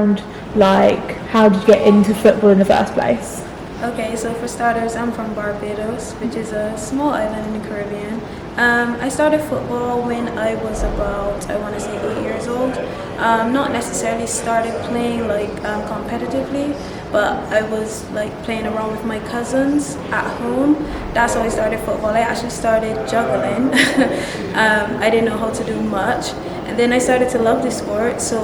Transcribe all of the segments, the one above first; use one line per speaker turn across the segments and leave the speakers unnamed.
background, like how did you get into football in the first place?
Okay, so for starters, I'm from Barbados, which is a small island in the Caribbean. I started football when I was about, I want to say 8 years old. Not necessarily started playing like competitively, but I was like playing around with my cousins at home. That's how I started football. I actually started juggling. I didn't know how to do much. And then I started to love the sport. So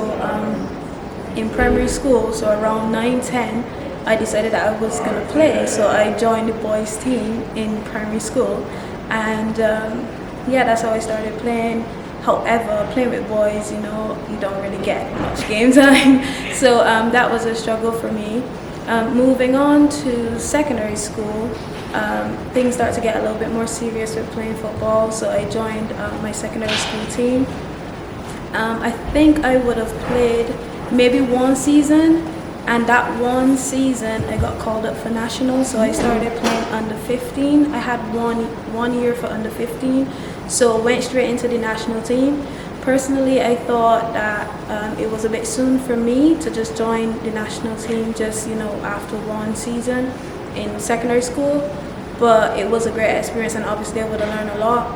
in primary school, so around 9, 10, I decided that I was going to play. So I joined the boys team in primary school. And yeah, that's how I started playing. However, playing with boys, you know, you don't really get much game time. So that was a struggle for me. Moving on to secondary school, things start to get a little bit more serious with playing football. So I joined my secondary school team. I think I would have played maybe one season. And that one season, I got called up for nationals, so I started playing under 15. I had one year for under 15, so went straight into the national team. Personally, I thought that it was a bit soon for me to just join the national team just, you know, after one season in secondary school. But it was a great experience, and obviously I would have learned a lot.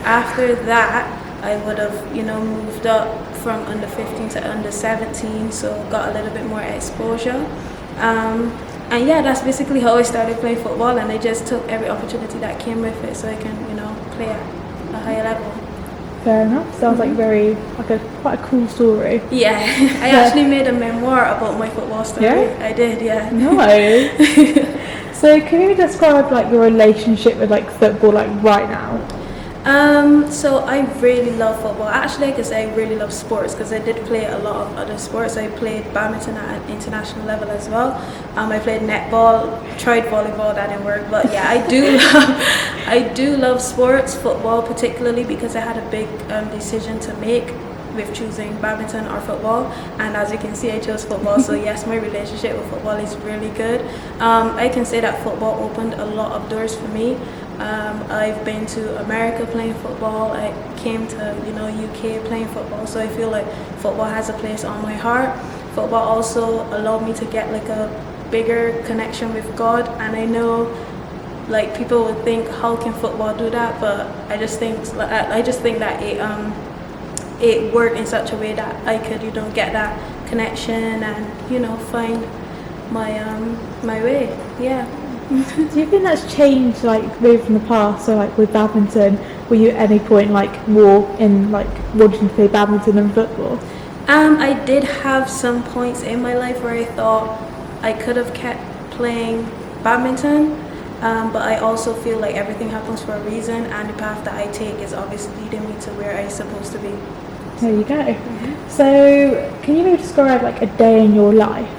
After that, I would have, you know, moved up from under 15 to under 17, so got a little bit more exposure. And yeah, that's basically how I started playing football, and I just took every opportunity that came with it so I can, you know, play at a higher level.
Fair enough. Sounds like quite a cool story.
Yeah, I actually made a memoir about my football story.
Yeah?
I did, yeah.
Nice. So can you describe like your relationship with like football like right now?
So I really love football. Actually, I could say I really love sports because I did play a lot of other sports. I played badminton at an international level as well. I played netball, tried volleyball, that didn't work. But yeah, I do love sports, football particularly, because I had a big decision to make with choosing badminton or football, and as you can see I chose football. So yes, my relationship with football is really good. I can say that football opened a lot of doors for me. I've been to America playing football. I came to, you know, UK playing football, so I feel like football has a place on my heart. Football also allowed me to get like a bigger connection with God, and I know like people would think, how can football do that? But I just think that it worked in such a way that I could, you know, get that connection and, you know, find my way. Yeah.
Do you think that's changed like maybe from the past? So like with badminton, were you at any point like more in like wanting to play badminton than football?
I did have some points in my life where I thought I could have kept playing badminton, but I also feel like everything happens for a reason, and the path that I take is obviously leading me to where I'm supposed to be.
There you go. Mm-hmm. So can you maybe describe like a day in your life?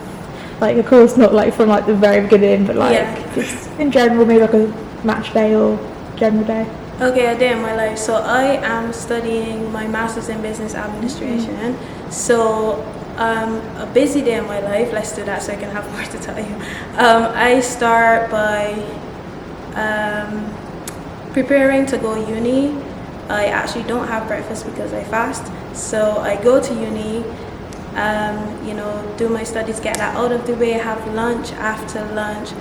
Like, of course, not like from like the very beginning, but like just in general, maybe like a match day or general day.
Okay, a day in my life. So I am studying my master's in business administration. Mm-hmm. So a busy day in my life. Let's do that so I can have more to tell you. I start by preparing to go uni. I actually don't have breakfast because I fast. So I go to uni. You know, do my studies, get that out of the way, have lunch. After lunch,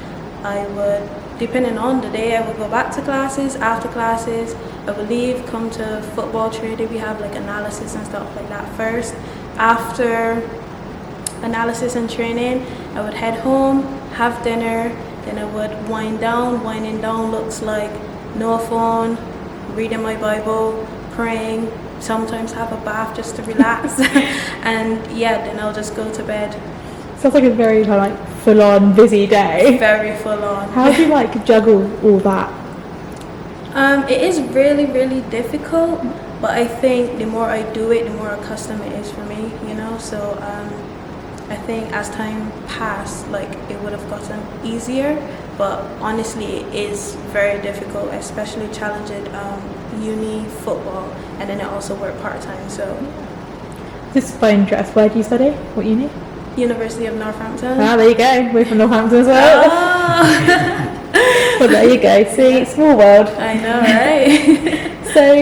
I would, depending on the day, I would go back to classes. After classes, I would leave, come to football training. We have like analysis and stuff like that first. After analysis and training, I would head home, have dinner, then I would wind down. Winding down looks like no phone, reading my Bible, praying, sometimes have a bath just to relax, and yeah, then I'll just go to bed.
Sounds like a very like full-on busy day.
Very full-on.
How do you like juggle all that?
It is really, really difficult, but I think the more I do it, the more accustomed it is for me, you know. So I think as time passed, like it would have gotten easier, but honestly it is very difficult, especially challenging uni, football, and then I also work part-time. So
just by interest, where do you study? What uni?
University of Northampton.
Ah, there you go. We're from Northampton as well. Oh. Well, there you go. See, small world.
I know, right?
So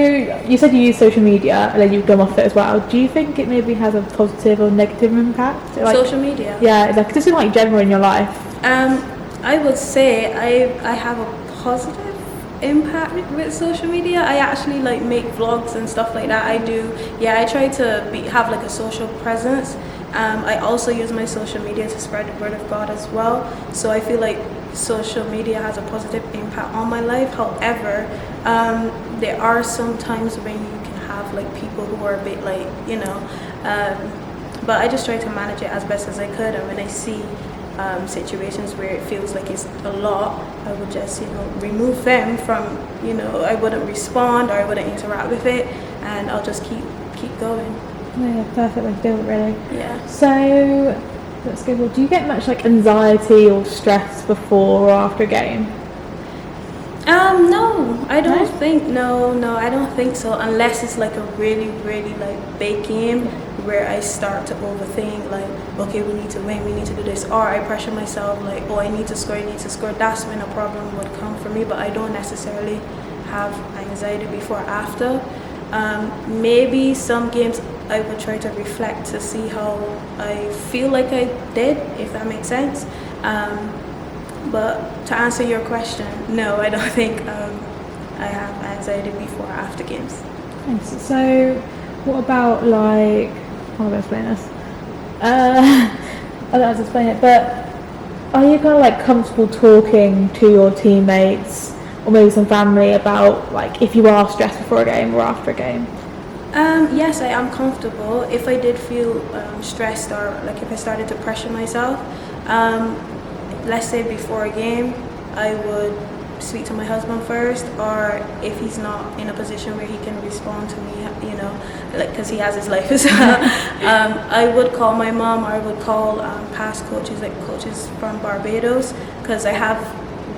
you said you use social media and then you've gone off it as well. Do you think it maybe has a positive or negative impact? Like,
social media?
Yeah, like just in like general in your life.
I would say I have a positive impact with social media. I actually like make vlogs and stuff like that. I do. Yeah, I try to have like a social presence. I also use my social media to spread the word of God as well. So I feel like social media has a positive impact on my life. However, there are some times when you can have like people who are a bit like, but I just try to manage it as best as I could. And when I see situations where it feels like it's a lot, I would just remove them from, I wouldn't respond or I wouldn't interact with it, and I'll just keep going.
Yeah, perfectly built, really.
Yeah.
So let's go. Well, do you get much like anxiety or stress before or after a game?
No, I don't think. No, I don't think so. Unless it's like a really, really like big game where I start to overthink. Like, okay, we need to win, we need to do this, or I pressure myself. Like, oh, I need to score, I need to score. That's when a problem would come for me. But I don't necessarily have anxiety before or after. Maybe some games I would try to reflect to see how I feel like I did, if that makes sense. But to answer your question, no, I don't think I have anxiety before or after games.
Thanks. So what about like, how do I explain this? I don't know how to explain it, but are you kind of like comfortable talking to your teammates or maybe some family about like if you are stressed before a game or after a game?
Yes, I am comfortable. If I did feel stressed or like if I started to pressure myself, let's say before a game, I would speak to my husband first, or if he's not in a position where he can respond to me, like because he has his life as well, I would call my mom, or I would call past coaches, like coaches from Barbados, because I have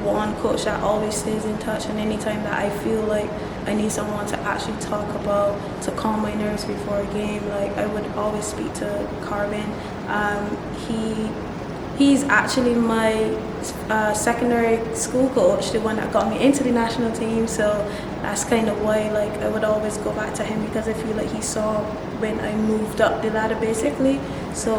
one coach that always stays in touch, and anytime that I feel like I need someone to actually talk about, to calm my nerves before a game, like I would always speak to Carvin. He's actually my secondary school coach, the one that got me into the national team, so that's kind of why like I would always go back to him, because I feel like he saw when I moved up the ladder basically. So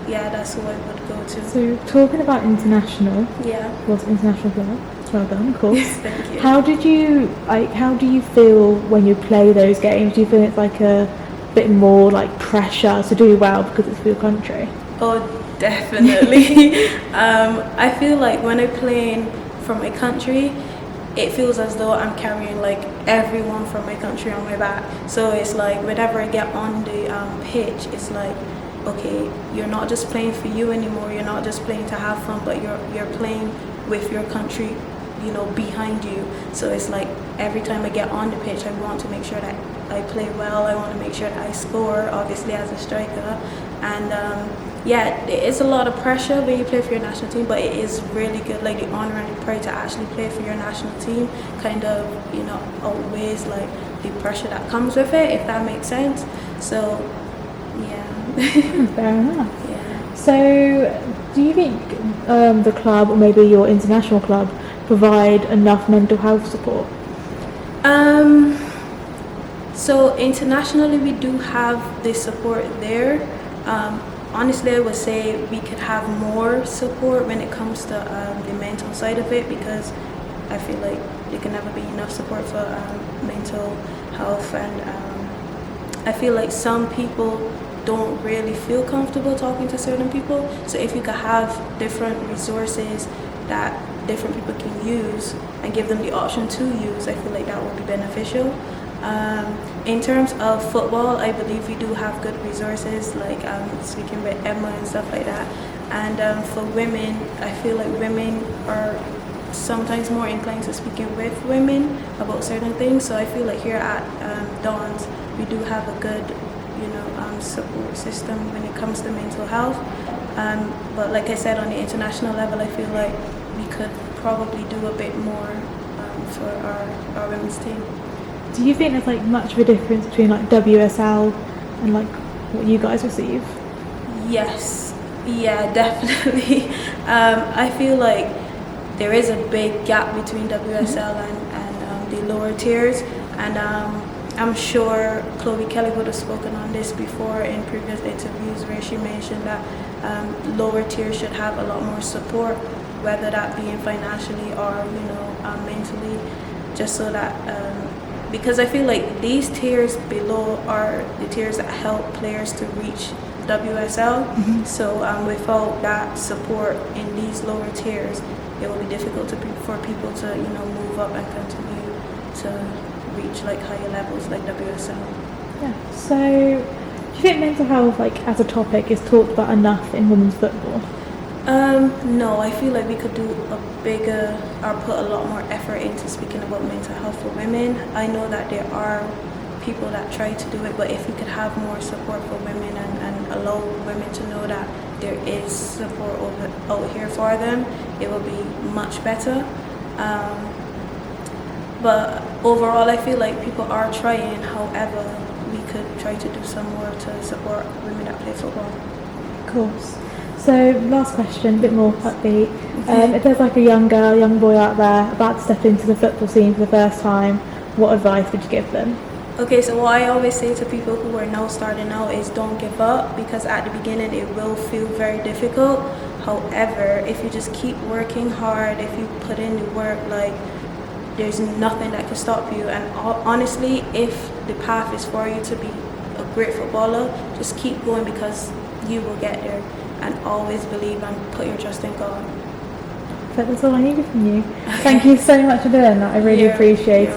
yeah, that's who I would go to.
So talking about international,
yeah,
what's international club? Well done, of course.
Thank you.
How do you feel when you play those games? Do you feel it's like a bit more like pressure to do well because it's for your country?
Oh, definitely. I feel like when I'm playing for my country, it feels as though I'm carrying like everyone from my country on my back. So it's like whenever I get on the pitch, it's like, okay, you're not just playing for you anymore. You're not just playing to have fun, but you're playing with your country, behind you. So it's like every time I get on the pitch, I want to make sure that I play well. I want to make sure that I score, obviously as a striker. And yeah, it's a lot of pressure when you play for your national team, but it is really good, like the honor and the pride to actually play for your national team kind of, outweighs like the pressure that comes with it, if that makes sense. So yeah.
Fair enough.
Yeah.
So do you think the club, or maybe your international club, provide enough mental health support?
So internationally we do have this support there. Honestly, I would say we could have more support when it comes to the mental side of it, because I feel like there can never be enough support for mental health, and I feel like some people don't really feel comfortable talking to certain people. So if you could have different resources that different people can use and give them the option to use, I feel like that would be beneficial. In terms of football, I believe we do have good resources, like speaking with Emma and stuff like that. And for women, I feel like women are sometimes more inclined to speaking with women about certain things. So I feel like here at Dawns, we do have a good, support system when it comes to mental health. But like I said, on the international level, I feel like we could probably do a bit more for our women's team.
Do you think there's like much of a difference between like WSL and like what you guys receive?
Yes, yeah, definitely. I feel like there is a big gap between WSL and the lower tiers. And I'm sure Chloe Kelly would have spoken on this before in previous interviews where she mentioned that lower tiers should have a lot more support, whether that being financially or mentally, just so that because I feel like these tiers below are the tiers that help players to reach WSL. So without that support in these lower tiers, it will be difficult for people to move up and continue to reach like higher levels like WSL.
Yeah. So do you think mental health, like as a topic, is talked about enough in women's football?
No, I feel like we could do a bigger or put a lot more effort into speaking about mental health for women. I know that there are people that try to do it, but if we could have more support for women and allow women to know that there is support out here for them, it will be much better. But overall, I feel like people are trying. However, we could try to do some more to support women that play football.
Of course. So last question, a bit more upbeat. If there's like a young girl, young boy out there about to step into the football scene for the first time, what advice would you give them?
Okay, so what I always say to people who are now starting out is don't give up, because at the beginning it will feel very difficult. However, if you just keep working hard, if you put in the work, like there's nothing that can stop you. And honestly, if the path is for you to be a great footballer, just keep going, because you will get there. And always believe and put your trust in God.
That's all I needed from you. Thank you so much for doing that. I really appreciate it.